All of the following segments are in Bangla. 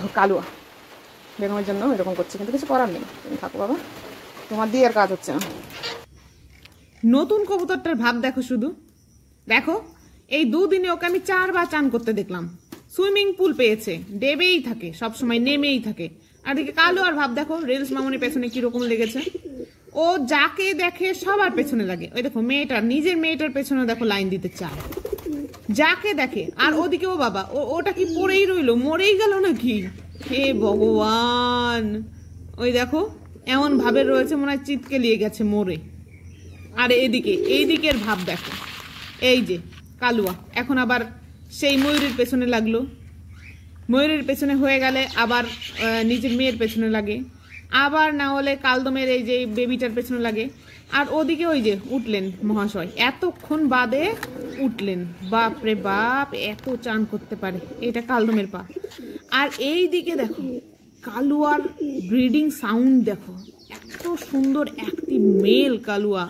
দেখো কালুয়া বেগমের জন্য এরকম করছে, কিন্তু কিছু করার নেই, তুমি থাকো বাবা, তোমার দিয়ে আর কাজ হচ্ছে না। নতুন কবুতরটার ভাব দেখো, শুধু দেখো এই দুদিনে ওকে আমি 4 বার চান করতে দেখলাম। সুইমিং পুল পেয়েছে, ডেবেই থাকে সবসময়, নেমেই থাকে। আর দিকে কালো আর ভাব দেখো রিলস মামুনির পেছনে কিরকম লেগেছে। ও যাকে দেখে সবার পেছনে লাগে। ওই দেখো মেয়েটার, নিজের মেয়েটার পেছনে দেখো লাইন দিতে চায় যাকে দেখে। আর ওদিকে ও বাবা, ওটা কি পড়েই রইলো, মরেই গেল নাকি? হে ভগবান, ওই দেখো এমন ভাবে রয়েছে মনে হয় চিৎকে লিয়ে গেছে মরে। আর এই দিকের ভাব দেখো, এই যে কালুয়া এখন আবার সেই ময়ূরের পেছনে লাগলো। ময়ূরের পেছনে হয়ে গেলে আবার নিজের মেয়ের পেছনে লাগে, আবার না হলে কালদমের এই যে বেবিটার পেছনে লাগে। আর ওদিকে ওই যে উঠলেন মহাশয়, এতক্ষণ বাদে উঠলেন, বাপ রে বাপ, এত চান করতে পারে। এটা কালদমের পা। আর এই দিকে দেখো কালুয়ার ব্রিডিং সাউন্ড দেখো, এত সুন্দর অ্যাক্টিভ মেল কালুয়া,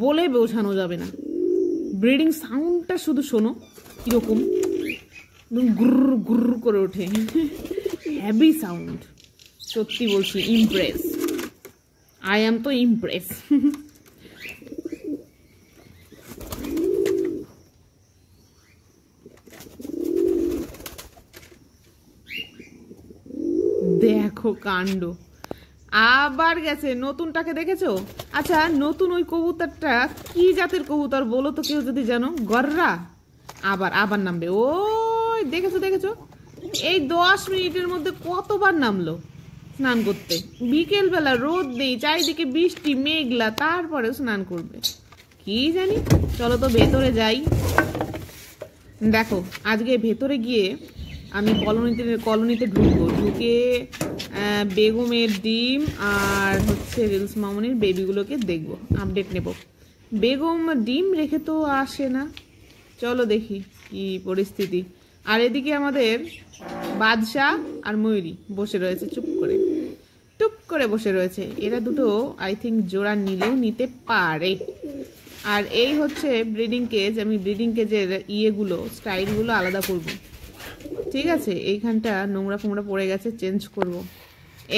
বলে বোঝানো যাবে না। ব্রিডিং সাউন্ডটা শুধু শোনো কিরকম, গুরর গুরর করে ওঠে, হ্যাভি সাউন্ড। সত্যি বলছি, ইমপ্রেস, আই এম তো ইমপ্রেস। দেখো কাণ্ড, আবার গেছে। নতুনটাকে দেখেছো? আচ্ছা, নতুন ওই কবুতরটা কি জাতের কবুতর বলো তো কেউ যদি জানো? গররা। আবার নামবে। ওই দেখেছো এই 10 মিনিটের মধ্যে কতবার নামলো স্নান করতে। বিকেল বেলা রোদ নেই, চারিদিকে বৃষ্টি মেঘলা, তারপরেও স্নান করবে কি জানি। চলো তো ভেতরে যাই। দেখো আজকে ভেতরে গিয়ে আমি কলোনিতে ঢুকে বেগমের ডিম আর হচ্ছে রিলস মামনির বেবিগুলোকে দেখবো, আপডেট নেব। বেগম ডিম রেখে তো আসে না, চলো দেখি কি পরিস্থিতি। আর এদিকে আমাদের বাদশাহ আর ময়ূরী বসে রয়েছে চুপ করে বসে রয়েছে। এরা দুটো আই থিঙ্ক জোড়া নিলেও নিতে পারে। আর এই হচ্ছে ব্রিডিং কেজ। আমি ব্রিডিং কেজের স্টাইলগুলো আলাদা করব, ঠিক আছে? এইখানটা নোংরা ফোংরা পড়ে গেছে, চেঞ্জ করব।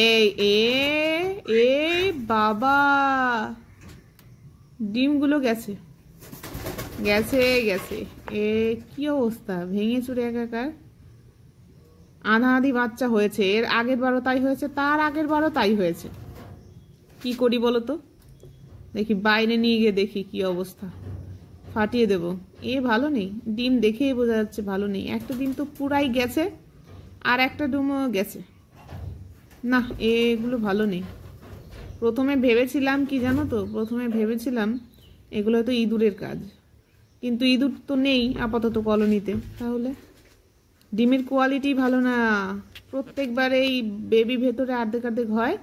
এই বাবা, ডিমগুলো গেছে। এ কি অবস্থা, ভেঙে চুরে একাকার। আধা বাচ্চা হয়েছে, এর আগের বারও তাই হয়েছে, তার আগের বারও তাই হয়েছে। কি করি বলো তো? দেখি বাইরে নিয়ে গিয়ে দেখি কি অবস্থা, ফাটিয়ে দেব। ভালো নেই, ডিম দেখেই বোঝা যাচ্ছে ভালো নেই। একটা ডিম তো পুরাই গেছে, আর একটা ডিমও গেছে। না, এগুলো ভালো নেই। প্রথমে ভেবেছিলাম কি জানো তো, এগুলো হয়তো ইঁদুরের কাজ, কিন্তু ইঁদুর তো নেই আপাতত কলোনিতে। তাহলে ডিমের কোয়ালিটি ভালো না। প্রত্যেকবার এই বেবি ভেতরে অর্ধেক হয়,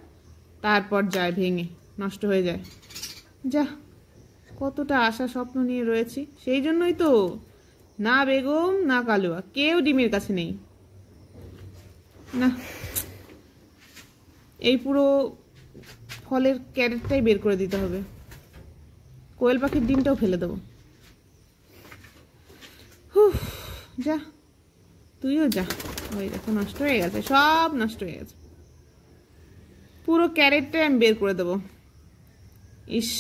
তারপর যায় ভেঙে নষ্ট হয়ে যায়। যা, কতটা আশা স্বপ্ন নিয়ে রয়েছি, সেই জন্যই তো না বেগম না কালুয়া কেউ ডিমের কাছে নেই। না, এই পুরো ফলের ক্যারেটটাই বের করে দিতে হবে। কোয়েল পাখির ডিমটাও ফেলে দেবো। যা, তুইও যা। ওই দেখো নষ্ট হয়ে গেছে, সব নষ্ট হয়ে গেছে। পুরো ক্যারেটটাই আমি বের করে দেবো। ইস,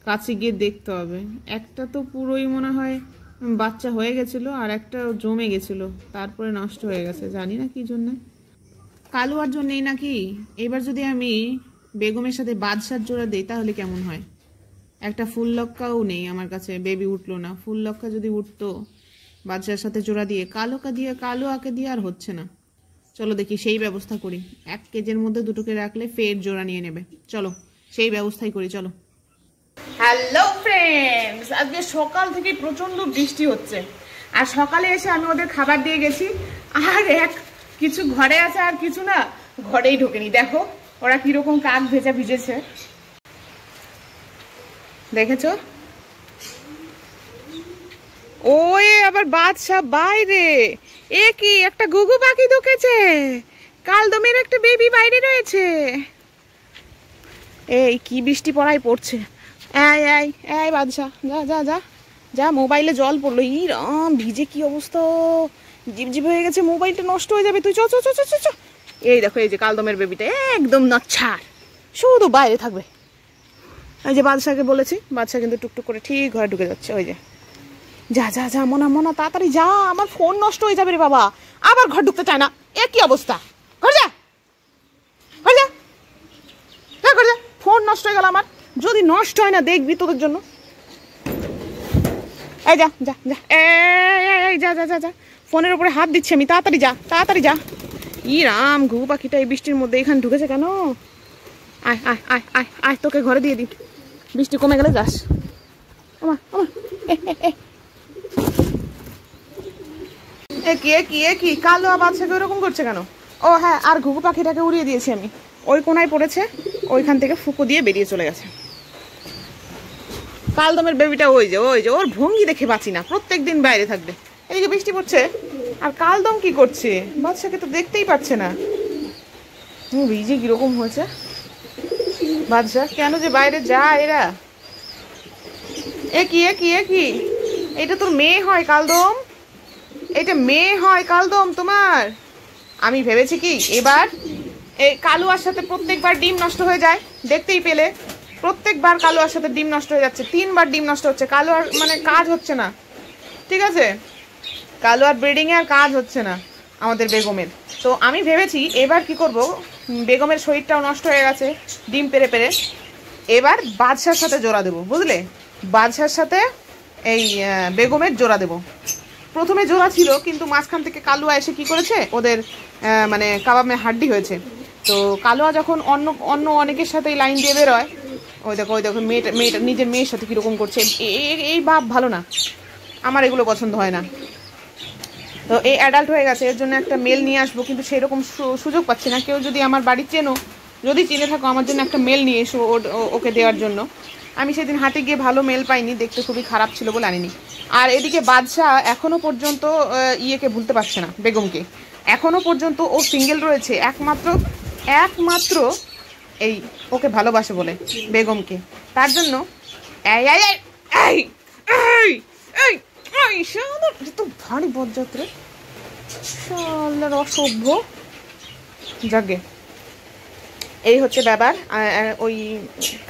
কাছে গিয়ে দেখতে হবে। একটা তো পুরোই মনে হয় বাচ্চা হয়ে গেছিল, আর একটা জমে গেছিল, তারপরে নষ্ট হয়ে গেছে, জানি না কি জন্য। কালুয়ার জন্যই নাকি। এবার যদি আমি বেগমের সাথে বাদশার জোড়া দিই তাহলে কেমন হয়? একটা ফুল লক্কাও নেই আমার কাছে, বেবি উঠলো না। ফুল লক্কা যদি উঠতো বাদশার সাথে জোড়া দিয়ে, কালুয়াকে দিয়ে আর হচ্ছে না। চলো দেখি সেই ব্যবস্থা করি। 1 কেজির মধ্যে দুটোকে রাখলে ফের জোড়া নিয়ে নেবে। চলো সেই ব্যবস্থাই করি, চলো। হ্যালো ফ্রেন্ডস, আজকে সকাল থেকে প্রচন্ড বৃষ্টি হচ্ছে, আর সকালে এসে আমি ওদের খাবার দিয়ে গেছি, আর কিছু ঘরে আছে আর কিছু না ঘরেই ঢোকেনি। দেখো ওরা কিরকম কাক ভিজেছে, দেখেছো? ওই আবার বাদশা বাইরে। কি একটা গুগু পাখি ঢুকেছে, কালদমের একটা বেবি বাইরে রয়েছে। এই কি বৃষ্টি পড়ছে। বাদশা যা, মোবাইলে জল পড়লো। রাম, ভিজে কি অবস্থা, জিপ হয়ে গেছে, মোবাইলটা নষ্ট হয়ে যাবে, তুই চ চ চ চ চ। এই দেখো এই যে কালদমের বেবিটা একদম নচ্ছার, শুধু বাইরে থাকবে। এই যে বাদশাকে বলেছি, বাদশা কিন্তু টুকটুক করে ঠিক ঘরে ঢুকে যাচ্ছে। ওই যে যা যা যা মোনা মোনা তাড়াতাড়ি যা, আমার ফোন নষ্ট হয়ে যাবে রে বাবা। আবার ঘর ঢুকতে চায় না, একই অবস্থা। ঘর যা ঘর যা ঘর যা, ফোন নষ্ট হয়ে গেল আমার। যদি নষ্ট হয় না দেখবি তোদের জন্য। এই যা যা যা, এই যা যা যা যা, ফোনের উপরে হাত দিচ্ছি আমি, তাড়াতাড়ি যা তাড়াতাড়ি যা। ই রাম, ঘুঘু পাখিটা এই বৃষ্টির মধ্যে এখানে ঢুকেছে কেন? আয় আয় আয় আয় আয়, তোকে ঘরে দিয়ে দিই, বৃষ্টি কমে গেলে যাস। ওমা ওমা, কি কালো বাচ্চাকে ওরকম করছে কেন? ও হ্যাঁ, আর ঘুঘু পাখিটাকে উড়িয়ে দিয়েছি আমি, ওই কোনায় পড়েছে, ওইখান থেকে ফুঁকো দিয়ে বেরিয়ে চলে গেছে। কালদমের বেবিটা ওই যে ওর ভঙ্গি দেখে বাঁচি না, প্রত্যেক দিন বাইরে থাকবে। এদিকে বৃষ্টি পড়ছে, আর কালদম কি করছে? বাচ্চাকে তো দেখতেই পাচ্ছে না। ভিজে কিরকম হয়েছে বাদশা, কেন যে বাইরে যায় এরা? এ কি এটা তোর মেয়ে হয় কালদম? এটা মেয়ে হয় কালদম তোমার? আমি ভেবেছি কি এবার এই কালুয়ার সাথে প্রত্যেকবার ডিম নষ্ট হয়ে যায়, দেখতেই পেলে প্রত্যেকবার কালুয়ার সাথে ডিম নষ্ট হয়ে যাচ্ছে, 3বার ডিম নষ্ট হচ্ছে। কালুয়ার মানে কাজ হচ্ছে না, ঠিক আছে? কালুয়ার ব্রিডিং এ আর কাজ হচ্ছে না আমাদের বেগমের। তো আমি ভেবেছি এবার কি করব, বেগমের শরীরটাও নষ্ট হয়ে গেছে ডিম পেরে পেরে, এবার বাদশার সাথে জোড়া দেবো, বুঝলে? বাদশার সাথে এই বেগমের জোড়া দেব। প্রথমে জোড়া ছিল, কিন্তু মাঝখান থেকে কালুয়া এসে কি করেছে, ওদের মানে কাবাবে হাড্ডি হয়েছে। তো কালুয়া যখন অন্য অনেকের সাথে লাইন দিয়ে বেরোয়, ওই দেখো মেয়েটা নিজের মেয়ের সাথে কীরকম করছে, এই ভাব ভালো না, আমার এগুলো পছন্দ হয় না। তো এই অ্যাডাল্ট হয়ে গেছে, এর জন্য একটা মেল নিয়ে আসবো, কিন্তু সেরকম সুযোগ পাচ্ছি না। কেউ যদি আমার বাড়ি যদি চিনে থাকো, আমার জন্য একটা মেল নিয়ে এসো ওকে দেওয়ার জন্য। আমি সেদিন হাটে গিয়ে ভালো মেল পাইনি, দেখতে খুবই খারাপ ছিল বলে আনিনি। আর এদিকে বাদশা এখনো পর্যন্ত ইয়েকে ভুলতে পারছে না, বেগমকে। এখনো পর্যন্ত ও সিঙ্গেল রয়েছে, একমাত্র এই ওকে ভালোবাসে বলে, বেগমকে। তার জন্য তো ভারী বজ্জাত্রে শালার অসভ্য। যাকে এই হচ্ছে ব্যাপার। ওই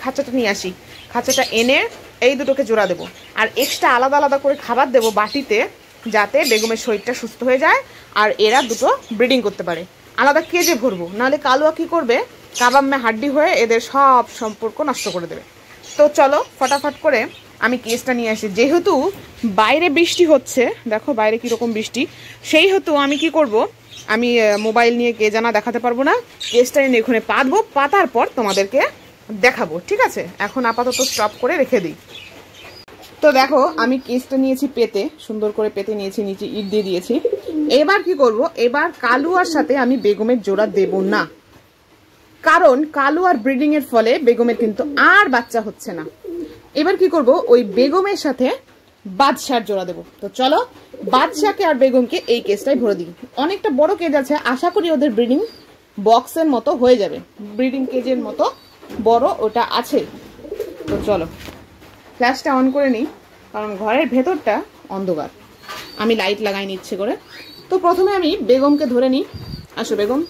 খাঁচাটা নিয়ে আসি, খাঁচাটা এনে এই দুটোকে জোড়া দেবো, আর এক্সট্রা আলাদা আলাদা করে খাবার দেবো বাটিতে, যাতে বেগমের শরীরটা সুস্থ হয়ে যায় আর এরা দুটো ব্রিডিং করতে পারে। আলাদা কেজে ভরবো, নাহলে কালুয়া কী করবে, কাবাম্মে হাড্ডি হয়ে এদের সব সম্পর্ক নষ্ট করে দেবে। তো চলো ফটাফট করে আমি কেসটা নিয়ে আসি। যেহেতু বাইরে বৃষ্টি হচ্ছে, দেখো বাইরে কীরকম বৃষ্টি, সেই হেতু আমি কি করব, আমি মোবাইল নিয়ে কেজানা দেখাতে পারবো না। কেসটা এনে এখানে পাতবো, পাতার পর তোমাদেরকে দেখাবো, ঠিক আছে? এখন আপাতত স্টপ করে রেখে দিই। তো দেখো আমি কেসটা নিয়েছি পেতে, সুন্দর করে পেতে নিয়েছি, নিচে ইট দিয়ে দিয়েছি। এবার কি করব, এবার কালুয়ার সাথে আমি বেগমের জোড়া দেব না, কারণ কালুয়ার ব্রিডিং এর ফলে বেগমের কিন্তু আর বাচ্চা হচ্ছে না। এবার কি করব, ওই বেগমের সাথে বাদশার জোড়া দেবো। তো চলো বাদশাকে আর বেগমকে এই কেসটাই ভরে দিই। অনেকটা বড় কেজ আছে, আশা করি ওদের ব্রিডিং বক্সের মতো হয়ে যাবে, ব্রিডিং কেজের মতো বড় ওটা আছে। তো চলো ফ্ল্যাশটা অন করে নিই, কারণ ঘরের ভেতরটা অন্ধকার, আমি লাইট লাগাই নিচ্ছে করে। তো প্রথমে আমি বেগমকে ধরে নিই। আসো বেগম,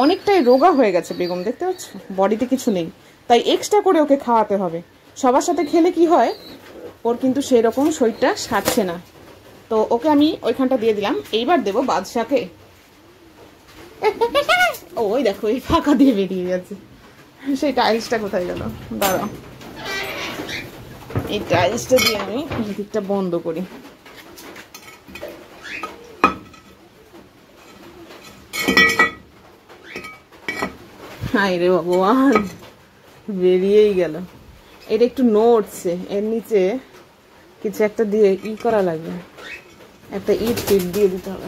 অনেকটাই রোগা হয়ে গেছে বেগম, দেখতে পাচ্ছ বডিতে কিছু নেই, তাই এক্সট্রা করে ওকে খাওয়াতে হবে। সবার সাথে খেলে কি হয়, ওর কিন্তু সেই রকম শরীরটা সারছে না। তো ওকে আমি ওইখানটা দিয়ে দিলাম। এইবার দেবো বাদশাকে। ওই দেখো এই ফাঁকা দিয়ে বেরিয়ে যাচ্ছে, সেই টাইলসটা কোথায় গেল? দাঁড়াও, এই টাইলসটা দিয়ে আমি দিকটা বন্ধ করি। হাই রে ভগবান, বেরিয়েই গেল। এটা একটু নড়ছে, এর নিচে কিছু একটা দিয়ে করা লাগবে, একটা ইট দিয়ে দিতে হবে।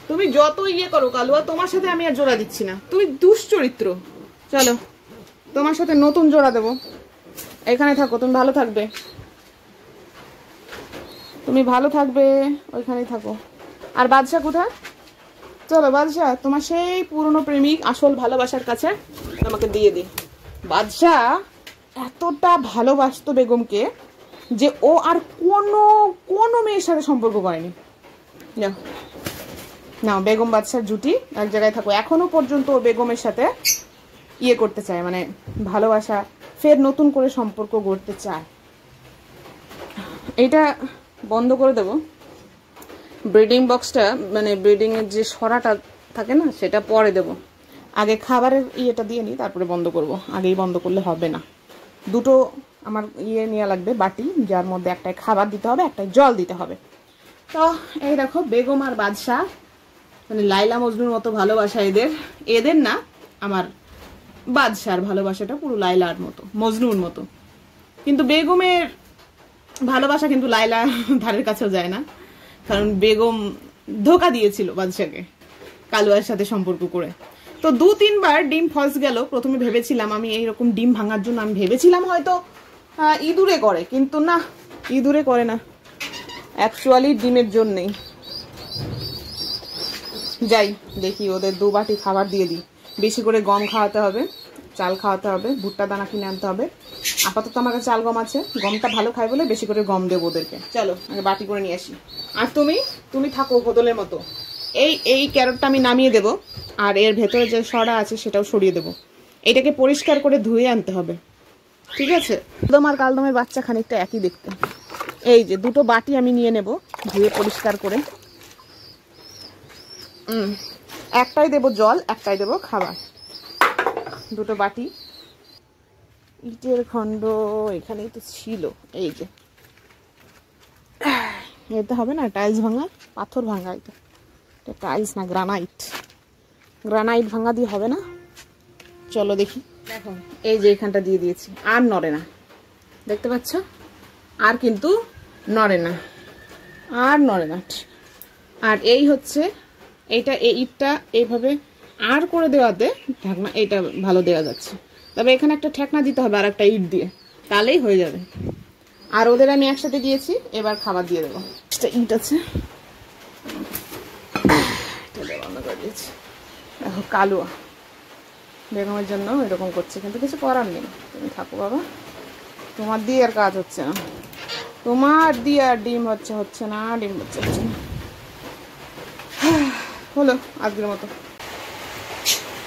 তুমি যত করো কালুয়া, তোমার সাথে আমি আর জোড়া দিচ্ছি না, তুমি দুশ্চরিত্র। চলো তোমার সাথে নতুন জোড়া দেবো, এখানে থাকো, তুমি ভালো থাকবে, ওইখানেই থাকো। আর বাদশা কোথায়? চলো বাদশা, তোমার সেই পুরনো প্রেমিক আসল ভালোবাসার কাছে আমাকে দিয়ে দিই। বাদশা এতটা ভালোবাসতো বেগমকে যে ও আর কোনো মেয়ের সাথে সম্পর্ক করেনি, নাও বেগম বাদশার জুটি এক জায়গায় থাকো। এখনো পর্যন্ত ও বেগমের সাথে ইয়ে করতে চায়, মানে ভালোবাসা, ফের নতুন করে সম্পর্ক গড়তে চায়। এইটা বন্ধ করে দেব। ব্রিডিং বক্সটা, মানে ব্রিডিং এর যে সরাটা থাকে না, সেটা পরে দেব। আগে খাবারের ইয়েটা দিয়ে নিই, তারপরে বন্ধ করব। আগেই বন্ধ করলে হবে না। দুটো আমার ইয়ে নেওয়া লাগবে, বাটি, যার মধ্যে একটায় খাবার দিতে হবে, একটায় জল দিতে হবে। তো এই দেখো বেগম আর বাদশা, মানে লাইলা মজনুর মতো ভালোবাসা এদের। এদের না, আমার বাদশার ভালোবাসাটা পুরো লাইলার মতো, মজনুর মতো। কিন্তু বেগমের ভালোবাসা কিন্তু লাইলা ধারের কাছেও যায় না, কারণ বেগম ধোকা দিয়েছিল বাদশাকে কালুয়ার সাথে সম্পর্ক করে। তো 2-3 বার ডিম ফলস গেল। প্রথমে ভেবেছিলাম আমি এইরকম ডিম ভাঙার জন্য আমি ভেবেছিলাম হয়তো ইঁদুরে করে, কিন্তু না, ইঁদুরে করে না, অ্যাকচুয়ালি ডিমের জন্যই। যাই দেখি, ওদের 2 বাটি খাবার দিয়ে দিই। বেশি করে গম খাওয়াতে হবে, চাল খাওয়াতে হবে, ভুট্টা দানা কিনে আনতে হবে। আপাতত আমার কাছে চাল গম আছে, গমটা ভালো খাই বলে বেশি করে গম দেবো ওদেরকে। চলো আগে বাটি করে নিয়ে আসি। আর তুমি থাকো বদলের মতো। এই ক্যারটটা আমি নামিয়ে দেব, আর এর ভেতরে যে সরা আছে সেটাও সরিয়ে দেব। এটাকে পরিষ্কার করে ধুয়ে আনতে হবে, ঠিক আছে? কালদম আর কালদমের বাচ্চা খানিকটা একই দেখতে। এই যে 2টো বাটি আমি নিয়ে নেব, ধুয়ে পরিষ্কার করে। একটাই দেব জল, একটাই দেব খাবার। 2টো বাটি। ইটের খণ্ড এখানেই তো ছিল, এই যে। এতে হবে না, টাইলস ভাঙা, পাথর ভাঙা। এটা টাইলস না, গ্রানাইট। গ্রানাইট ভাঙা দিয়ে হবে না। চলো দেখি। দেখো এই যে এখানটা দিয়ে দিয়েছি, আর নড়ে না, দেখতে পাচ্ছ? আর কিন্তু নড়ে না, আর নড়ে না। আর এই হচ্ছে এইটা, এই ইটটা এইভাবে আর করে দেওয়াতে ঢাকনা এইটা ভালো দেওয়া যাচ্ছে। তবে এখানে একটা ঠেকনা দিতে হবে আর একটা ইট দিয়ে, তাহলেই হয়ে যাবে। আর ওদের আমি একসাথে দিয়েছি, এবার খাবার দিয়ে দেবো। ইট আছে, বন্ধ করে দিয়েছি। দেখো কালুয়া বেগমের জন্য এরকম করছে, কিন্তু কিছু করার নেই। তুমি থাকো বাবা, তোমার দিয়ে আর কাজ হচ্ছে না, তোমার দিয়ে আর ডিম হচ্ছে না, ডিম হচ্ছে না। হলো আজকের মতো।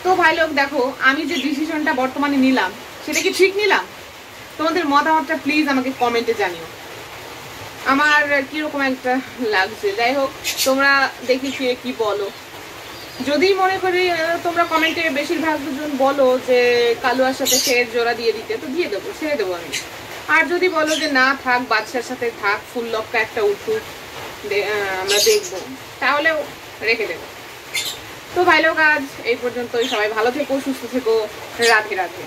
তো ভাই লোক দেখো, আমি যে ডিসিশনটা বর্তমানে নিলাম সেটা কি ঠিক নিলাম? তোমাদের মতামতটা প্লিজ আমাকে কমেন্টে জানিও, আমার কিরকম একটা লাগছে। যাই হোক, তোমরা দেখি কি বলো। যদি মনে করি তোমরা কমেন্টে বেশিরভাগ জন বলো যে কালুয়ার সাথে শের জোড়া দিয়ে দিতে, তো দিয়ে দেবো, ছেড়ে দেবো আমি। আর যদি বলো যে না থাক, বাদশার সাথে থাক, ফুল লক্কা একটা উঠুক, আমরা দেখবো, তাহলেও রেখে দেবো। তো ভাই লোক আজ এই পর্যন্তই। সবাই ভালো থেকো, সুস্থ থেকো, রাধে রাধে।